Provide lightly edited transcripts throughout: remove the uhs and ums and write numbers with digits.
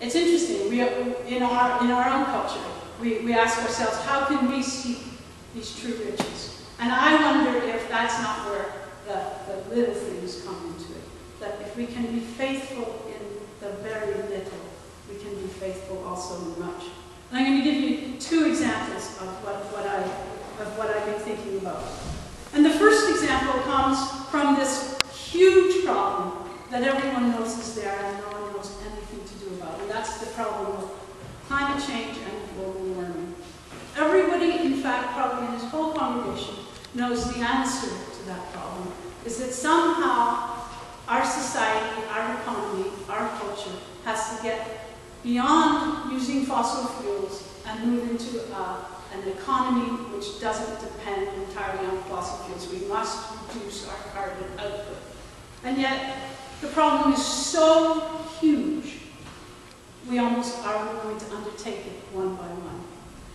It's interesting, in our own culture, we ask ourselves, how can we seek these true riches? And I wonder if that's not where the little things come into it. That if we can be faithful in the very little, we can be faithful also in much. And I'm going to give you 2 examples of what I've been thinking about. And the first example comes from this huge problem that everyone knows is there and no one knows anything to do about. And that's the problem of climate change and global warming. Everybody, in fact, probably in this whole congregation, knows the answer to that problem, is that somehow our society, our economy, our culture has to get beyond using fossil fuels and move into an economy which doesn't depend entirely on fossil fuels. We must reduce our carbon output. And yet, the problem is so huge, we almost aren't going to undertake it one by one.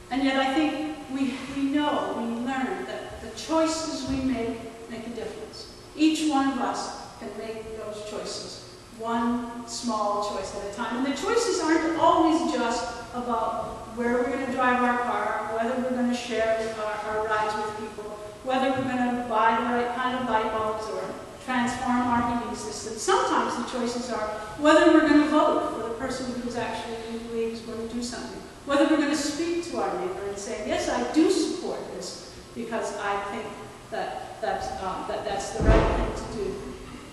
And yet I think we learn that the choices we make a difference. Each one of us can make those choices, one small choice at a time. And the choices aren't always just about where we're going to drive our car, whether we're going to share our rides with people, whether we're going to buy the right kind of light bulbs or transform our heating system. Sometimes the choices are whether we're going to vote for the person who's actually believes going to do something, whether we're going to speak to our neighbor and say, yes, I do support this because I think that's the right thing to do.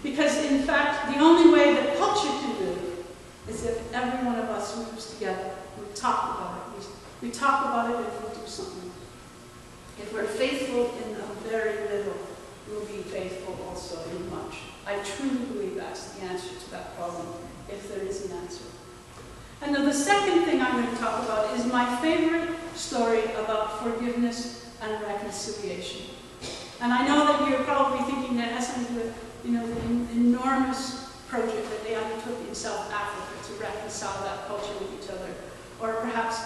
Because in fact, the only way that culture can live is if every one of us moves together. We talk about it. We talk about it and we do something. If we're faithful in the very little, we'll be faithful also in much. I truly believe that's the answer to that problem, if there is an answer. And then the second thing I'm going to talk about is my favorite story about forgiveness and reconciliation. And I know that you're probably thinking that has something to do with, the enormous project that they undertook in South Africa to reconcile that culture with each other, or perhaps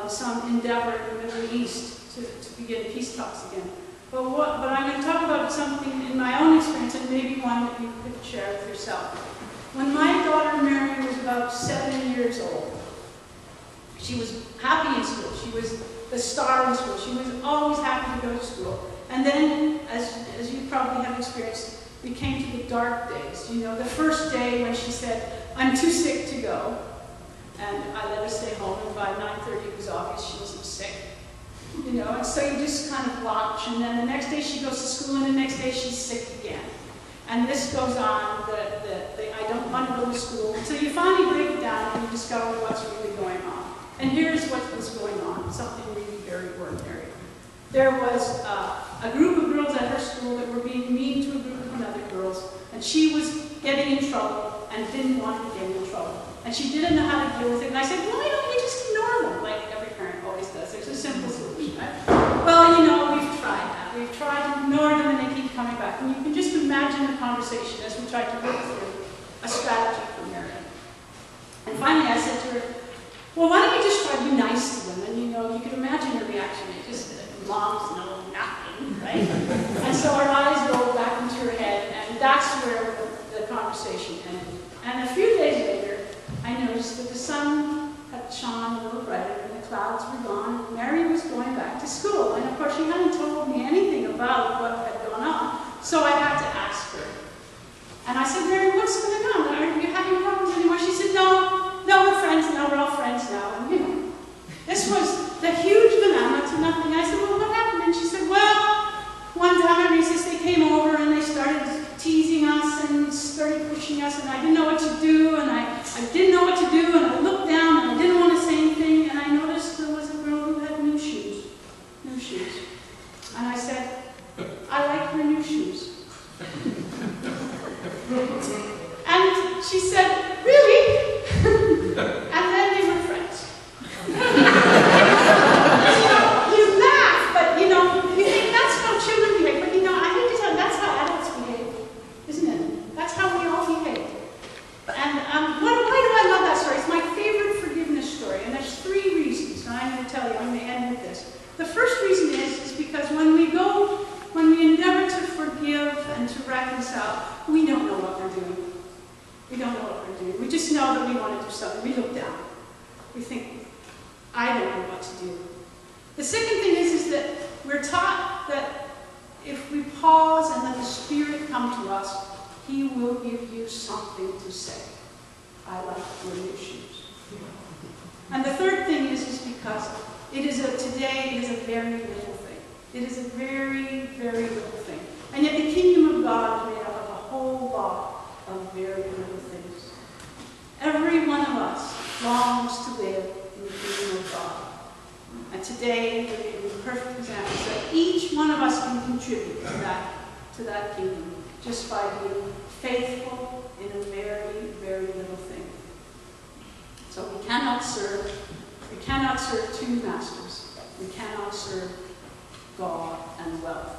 some endeavor in the Middle East to begin peace talks again. But I'm going to talk about something in my own experience, and maybe one that you could share with yourself. When my daughter Mary was about 7 years old, she was happy in school. She was the star in school. She was always happy to go to school. And then, as you probably have experienced, we came to the dark days. The first day when she said, I'm too sick to go. And I let her stay home, and by 9:30 it was obvious she wasn't sick. And so you just kind of watch, and then the next day she goes to school, and the next day she's sick again. And this goes on, I don't want to go to school, until you finally break it down and you discover what's really going on. And here's what was going on, something really very ordinary. There was a group of girls at her school that were being mean to a group of other girls, and she was getting in trouble and didn't want to get in trouble. And she didn't know how to deal with it, and I said, why don't you just ignore them, like every parent always does. There's a simple solution, right? Well, we've tried that. We've tried to ignore them, and they keep coming back. And you can just imagine the conversation as we tried to work through a strategy for Mary. And finally, I said to her, well, why don't you just try to be nice to them? And you can imagine her reaction. It just, moms know nothing, right? And so her eyes rolled back into her head, and that's where the conversation ended. And a few days later, I noticed that the sun had shone a little brighter, and the clouds were gone, and Mary was going back to school. And of course, she hadn't told me anything about what had gone on, so I had to ask her. And I said, Mary, what's going on? Are you having problems anymore? She said, no, we're friends now, we're all friends now. And this was the huge banana to nothing. I said, well, what happened? And she said, well, one time at recess they came over and they started teasing us and started pushing us, and I didn't know what to do, and I didn't know what to do, and I looked down and I didn't want to say anything, and I noticed there was a girl who had new shoes. And I said, I like your new shoes. And she said, really? And then they were friends. You laugh, but you think that's how children behave. But I hate to tell you, that's how adults behave, isn't it? That's how we all behave. And why do I love that story? It's my favorite forgiveness story, and there's 3 reasons. And I'm going to tell you, I'm going to end with this. The first reason is because when we endeavor to forgive and to reconcile, we don't know what we're doing. We don't know what we're doing. We just know that we want to do something. We look down. we think, I don't know what to do. The second thing is that we're taught that if we pause and let the Spirit come to us, He will give you something to say. I like wearing your shoes. And the third thing is because today it is a very little thing. It is a very, very little thing. And yet the kingdom of God is made up of a whole lot of very little things. Every one of us longs to live in the kingdom of God. And today we're giving perfect examples that each one of us can contribute to that kingdom just by being faithful in a very, very little thing. So we cannot serve two masters. We cannot serve God and wealth.